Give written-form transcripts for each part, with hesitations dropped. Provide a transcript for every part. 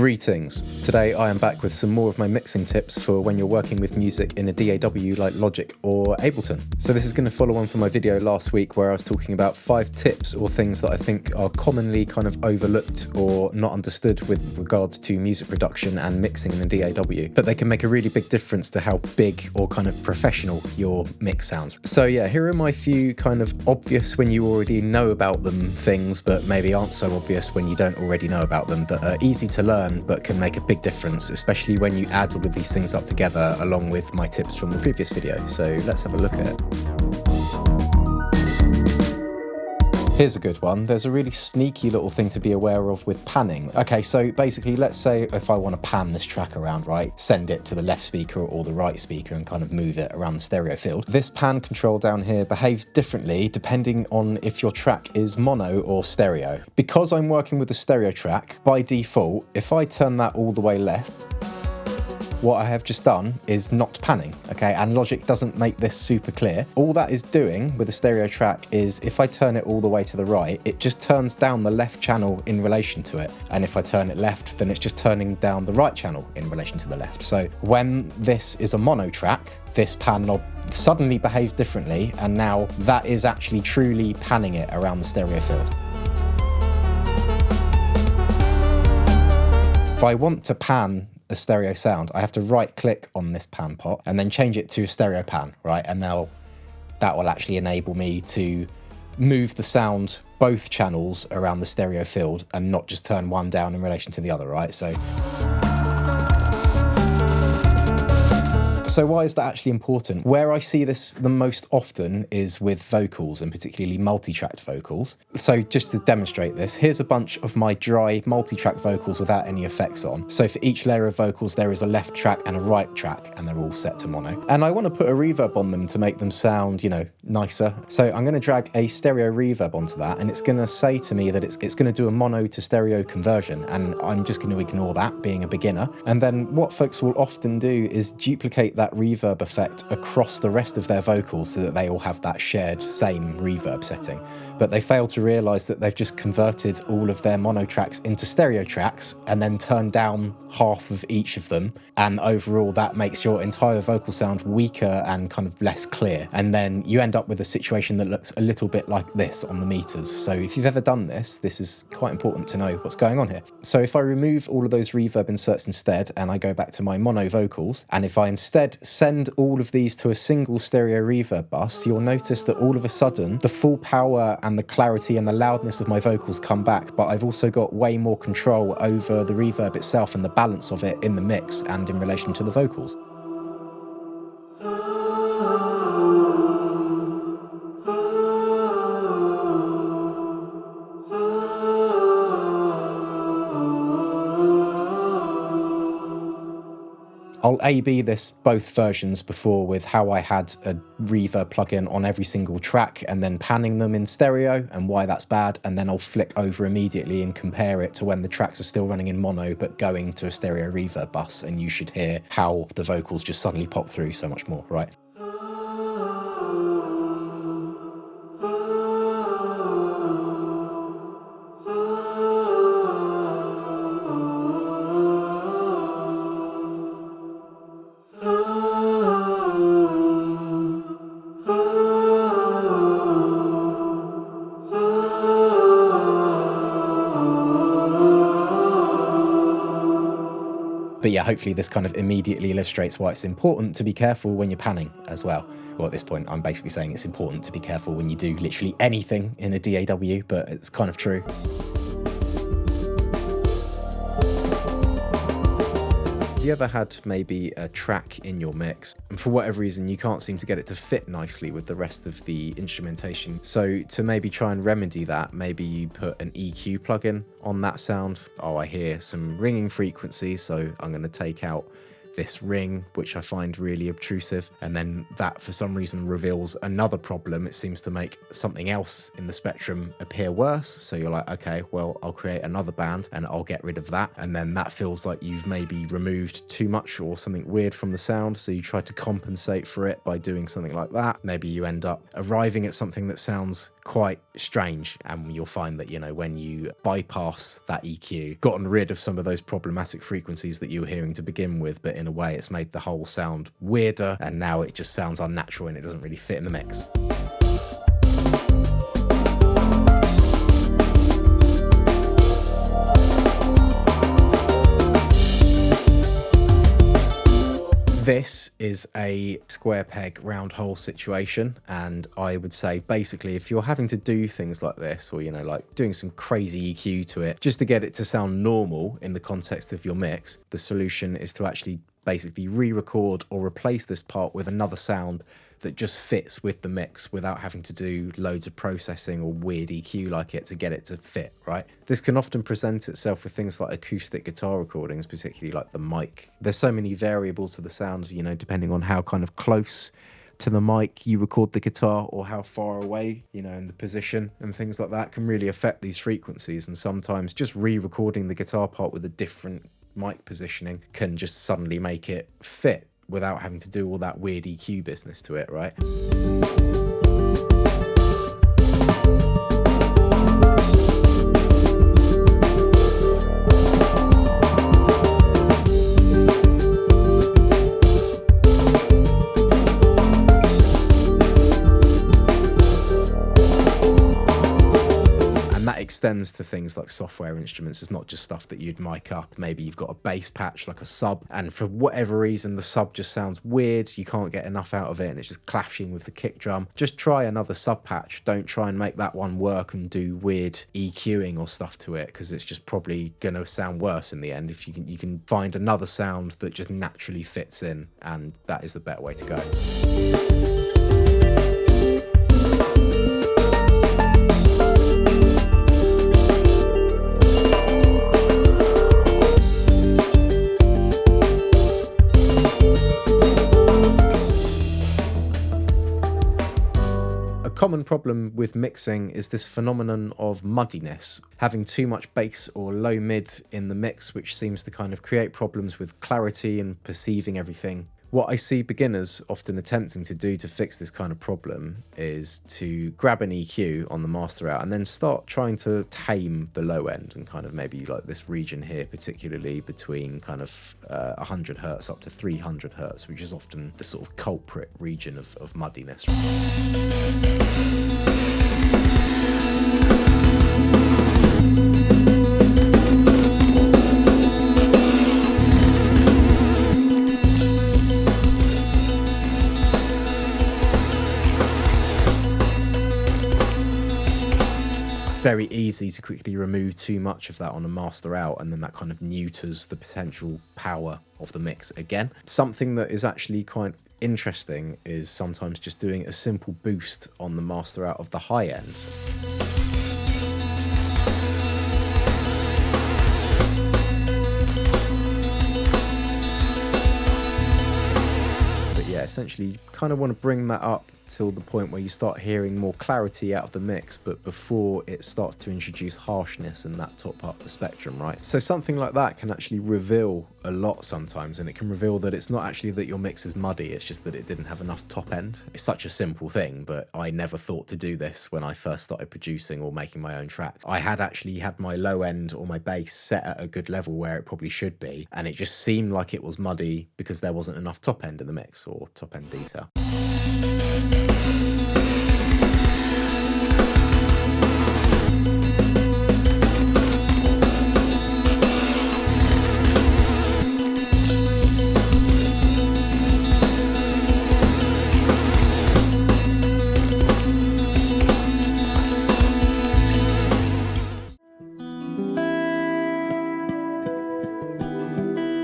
Greetings. Today I am back with some more of my mixing tips for when you're working with music in a DAW like Logic or Ableton. So this is going to follow on from my video last week where I was talking about 5 tips or things that I think are commonly kind of overlooked or not understood with regards to music production and mixing in a DAW, but they can make a really big difference to how big or kind of professional your mix sounds. So yeah, here are my few kind of obvious when you already know about them things, but maybe aren't so obvious when you don't already know about them, that are easy to learn but can make a big difference, especially when you add all of these things up together along with my tips from the previous video. So let's have a look at it. Here's a good one. There's a really sneaky little thing to be aware of with panning. Okay, so basically, let's say if I want to pan this track around, right, send it to the left speaker or the right speaker and kind of move it around the stereo field. This pan control down here behaves differently depending on if your track is mono or stereo. Because I'm working with a stereo track, by default, if I turn that all the way left, what I have just done is not panning, okay? And Logic doesn't make this super clear. All that is doing with a stereo track is if I turn it all the way to the right, it just turns down the left channel in relation to it. And if I turn it left, then it's just turning down the right channel in relation to the left. So when this is a mono track, this pan knob suddenly behaves differently, and now that is actually truly panning it around the stereo field. If I want to pan a stereo sound, I have to right click on this pan pot and then change it to a stereo pan, right? And now that will actually enable me to move the sound both channels around the stereo field and not just turn one down in relation to the other, right? So why is that actually important? Where I see this the most often is with vocals, and particularly multi-tracked vocals. So just to demonstrate this, here's a bunch of my dry multi-track vocals without any effects on. So for each layer of vocals, there is a left track and a right track, and they're all set to mono. And I want to put a reverb on them to make them sound, you know, nicer. So I'm going to drag a stereo reverb onto that, and it's going to say to me that it's going to do a mono to stereo conversion, and I'm just going to ignore that, being a beginner. And then what folks will often do is duplicate that reverb effect across the rest of their vocals so that they all have that shared same reverb setting. But they fail to realise that they've just converted all of their mono tracks into stereo tracks and then turned down half of each of them, and overall that makes your entire vocal sound weaker and kind of less clear, and then you end up with a situation that looks a little bit like this on the meters. So if you've ever done this, this is quite important to know what's going on here. So if I remove all of those reverb inserts instead and I go back to my mono vocals, and if I instead send all of these to a single stereo reverb bus, you'll notice that all of a sudden the full power and the clarity and the loudness of my vocals come back, but I've also got way more control over the reverb itself and the balance of it in the mix and in relation to the vocals. I'll A/B this both versions before with how I had a reverb plugin on every single track and then panning them in stereo and why that's bad, and then I'll flick over immediately and compare it to when the tracks are still running in mono but going to a stereo reverb bus, and you should hear how the vocals just suddenly pop through so much more, right? But yeah, hopefully this kind of immediately illustrates why it's important to be careful when you're panning as well. Well, at this point, I'm basically saying it's important to be careful when you do literally anything in a DAW, but it's kind of true. Have you ever had maybe a track in your mix and for whatever reason you can't seem to get it to fit nicely with the rest of the instrumentation? So to maybe try and remedy that, maybe you put an EQ plugin on that sound. Oh, I hear some ringing frequency, so I'm going to take out this ring, which I find really obtrusive, and then that for some reason reveals another problem. It seems to make something else in the spectrum appear worse, so you're like, okay, well, I'll create another band and I'll get rid of that, and then that feels like you've maybe removed too much or something weird from the sound, so you try to compensate for it by doing something like that. Maybe you end up arriving at something that sounds quite strange. And you'll find that, you know, when you bypass that EQ, gotten rid of some of those problematic frequencies that you were hearing to begin with, but in a way it's made the whole sound weirder, and now it just sounds unnatural and it doesn't really fit in the mix. This is a square peg round hole situation, and I would say basically if you're having to do things like this, or, you know, like doing some crazy EQ to it just to get it to sound normal in the context of your mix, the solution is to actually basically re-record or replace this part with another sound that just fits with the mix without having to do loads of processing or weird EQ like it to get it to fit, right? This can often present itself with things like acoustic guitar recordings, particularly like the mic. There's so many variables to the sound, you know, depending on how kind of close to the mic you record the guitar or how far away, you know, and the position and things like that can really affect these frequencies. And sometimes just re-recording the guitar part with a different mic positioning can just suddenly make it fit without having to do all that weird EQ business to it, right? Extends to things like software instruments. It's not just stuff that you'd mic up. Maybe you've got a bass patch like a sub, and for whatever reason the sub just sounds weird, you can't get enough out of it and it's just clashing with the kick drum. Just try another sub patch. Don't try and make that one work and do weird EQing or stuff to it, because it's just probably going to sound worse in the end. If you can find another sound that just naturally fits in, and that is the better way to go. Common problem with mixing is this phenomenon of muddiness, having too much bass or low mid in the mix, which seems to kind of create problems with clarity and perceiving everything. What I see beginners often attempting to do to fix this kind of problem is to grab an EQ on the master out and then start trying to tame the low end, and kind of maybe like this region here, particularly between kind of 100 hertz up to 300 hertz, which is often the sort of culprit region of muddiness. Very easy to quickly remove too much of that on a master out, and then that kind of neuters the potential power of the mix again. Something that is actually quite interesting is sometimes just doing a simple boost on the master out of the high end. But yeah, essentially you kind of want to bring that up till the point where you start hearing more clarity out of the mix, but before it starts to introduce harshness in that top part of the spectrum, right? So something like that can actually reveal a lot sometimes, and it can reveal that it's not actually that your mix is muddy, it's just that it didn't have enough top end. It's such a simple thing, but I never thought to do this when I first started producing or making my own tracks. I had actually had my low end or my bass set at a good level where it probably should be, and it just seemed like it was muddy because there wasn't enough top end in the mix or top end detail.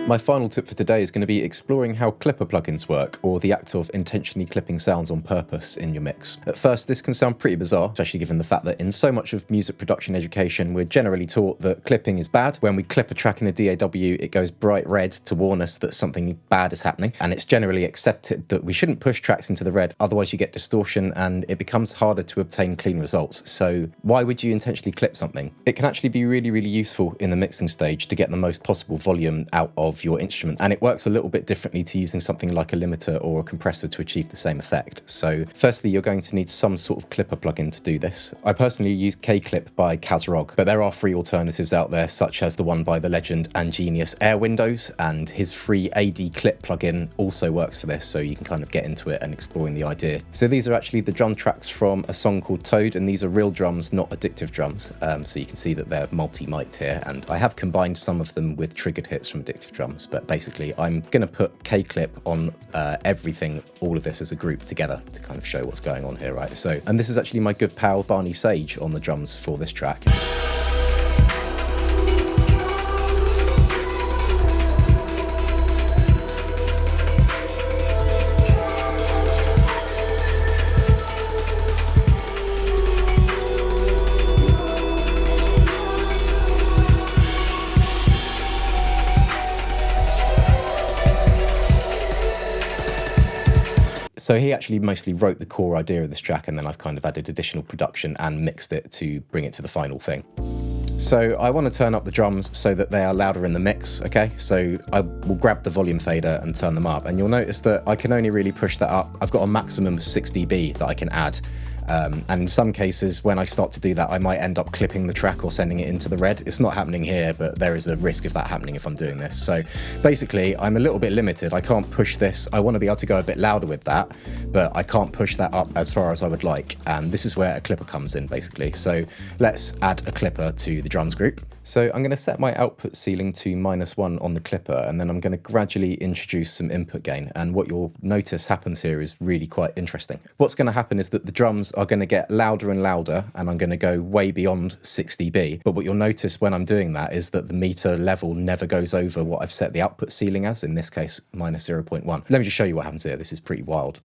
My final tip for today is going to be exploring how clipper plugins work, or the act of intentionally clipping sounds on purpose in your mix. At first, this can sound pretty bizarre, especially given the fact that in so much of music production education, we're generally taught that clipping is bad. When we clip a track in a DAW, it goes bright red to warn us that something bad is happening, and it's generally accepted that we shouldn't push tracks into the red, otherwise you get distortion and it becomes harder to obtain clean results. So why would you intentionally clip something? It can actually be really, really useful in the mixing stage to get the most possible volume out of of your instruments. And it works a little bit differently to using something like a limiter or a compressor to achieve the same effect. So firstly, you're going to need some sort of clipper plugin to do this. I personally use K-Clip by Kazrog, but there are free alternatives out there, such as the one by the legend and genius Airwindows, and his free AD Clip plugin also works for this, so you can kind of get into it and exploring the idea. So these are actually the drum tracks from a song called Toad, and these are real drums, not addictive drums. So you can see that they're multi-mic'd here, and I have combined some of them with triggered hits from addictive drums, but basically I'm going to put K-Clip on everything, all of this as a group together to kind of show what's going on here, right? So, and this is actually my good pal Barney Sage on the drums for this track. So he actually mostly wrote the core idea of this track, and then I've kind of added additional production and mixed it to bring it to the final thing. So I want to turn up the drums so that they are louder in the mix, okay? So I will grab the volume fader and turn them up, and you'll notice that I can only really push that up. I've got a maximum of 6 dB that I can add. And in some cases, when I start to do that, I might end up clipping the track or sending it into the red. It's not happening here, but there is a risk of that happening if I'm doing this. So basically, I'm a little bit limited. I can't push this. I want to be able to go a bit louder with that, but I can't push that up as far as I would like. And this is where a clipper comes in, basically. So let's add a clipper to the drums group. So I'm going to set my output ceiling to -1 on the clipper, and then I'm going to gradually introduce some input gain. And what you'll notice happens here is really quite interesting. What's going to happen is that the drums are going to get louder and louder, and I'm going to go way beyond 6 dB. But what you'll notice when I'm doing that is that the meter level never goes over what I've set the output ceiling as, in this case, -0.1. Let me just show you what happens here. This is pretty wild.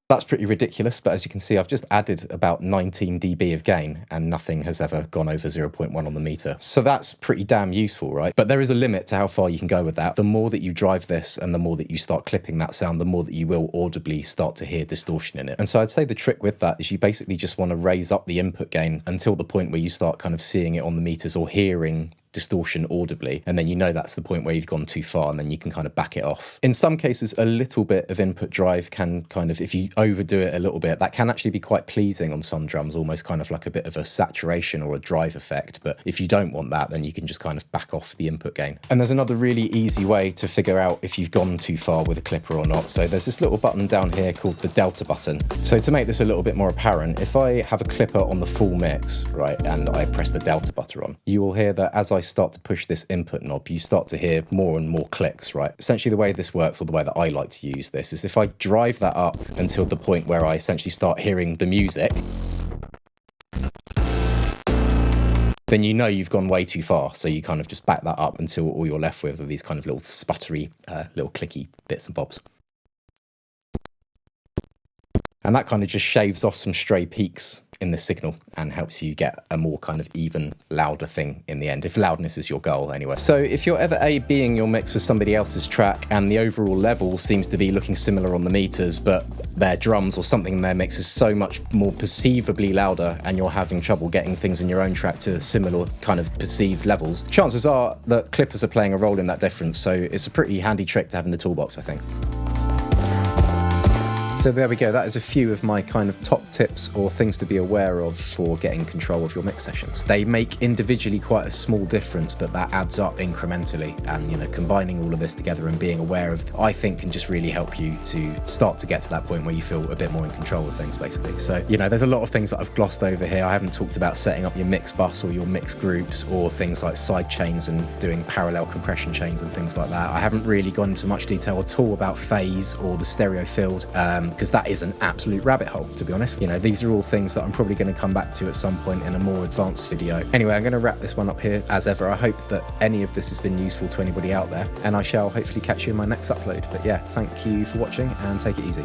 That's pretty ridiculous, but as you can see, I've just added about 19 dB of gain, and nothing has ever gone over 0.1 on the meter. So that's pretty damn useful, right? But there is a limit to how far you can go with that. The more that you drive this and the more that you start clipping that sound, the more that you will audibly start to hear distortion in it. And so I'd say the trick with that is you basically just want to raise up the input gain until the point where you start kind of seeing it on the meters or hearing distortion audibly, and then you know that's the point where you've gone too far, and then you can kind of back it off. In some cases, a little bit of input drive can kind of, if you overdo it a little bit, that can actually be quite pleasing on some drums, almost kind of like a bit of a saturation or a drive effect. But if you don't want that, then you can just kind of back off the input gain. And there's another really easy way to figure out if you've gone too far with a clipper or not. So there's this little button down here called the delta button. So to make this a little bit more apparent, if I have a clipper on the full mix, right, and I press the delta button on, you will hear that as I start to push this input knob, you start to hear more and more clicks, right? Essentially the way this works, or the way that I like to use this, is if I drive that up until the point where I essentially start hearing the music, then you know you've gone way too far. So you kind of just back that up until all you're left with are these kind of little sputtery, little clicky bits and bobs. And that kind of just shaves off some stray peaks in the signal and helps you get a more kind of even, louder thing in the end, if loudness is your goal anyway. So if you're ever A/Bing your mix with somebody else's track and the overall level seems to be looking similar on the meters, but their drums or something in their mix is so much more perceivably louder, and you're having trouble getting things in your own track to similar kind of perceived levels, chances are that clippers are playing a role in that difference. So it's a pretty handy trick to have in the toolbox, I think. So there we go, that is a few of my kind of top tips or things to be aware of for getting control of your mix sessions. They make individually quite a small difference, but that adds up incrementally, and you know, combining all of this together and being aware of, I think, can just really help you to start to get to that point where you feel a bit more in control of things, basically. So, you know, there's a lot of things that I've glossed over here. I haven't talked about setting up your mix bus or your mix groups, or things like side chains and doing parallel compression chains and things like that. I haven't really gone into much detail at all about phase or the stereo field. because that is an absolute rabbit hole, to be honest. You know, these are all things that I'm probably going to come back to at some point in a more advanced video. Anyway, I'm going to wrap this one up here. As ever, I hope that any of this has been useful to anybody out there, and I shall hopefully catch you in my next upload. But yeah, thank you for watching and take it easy.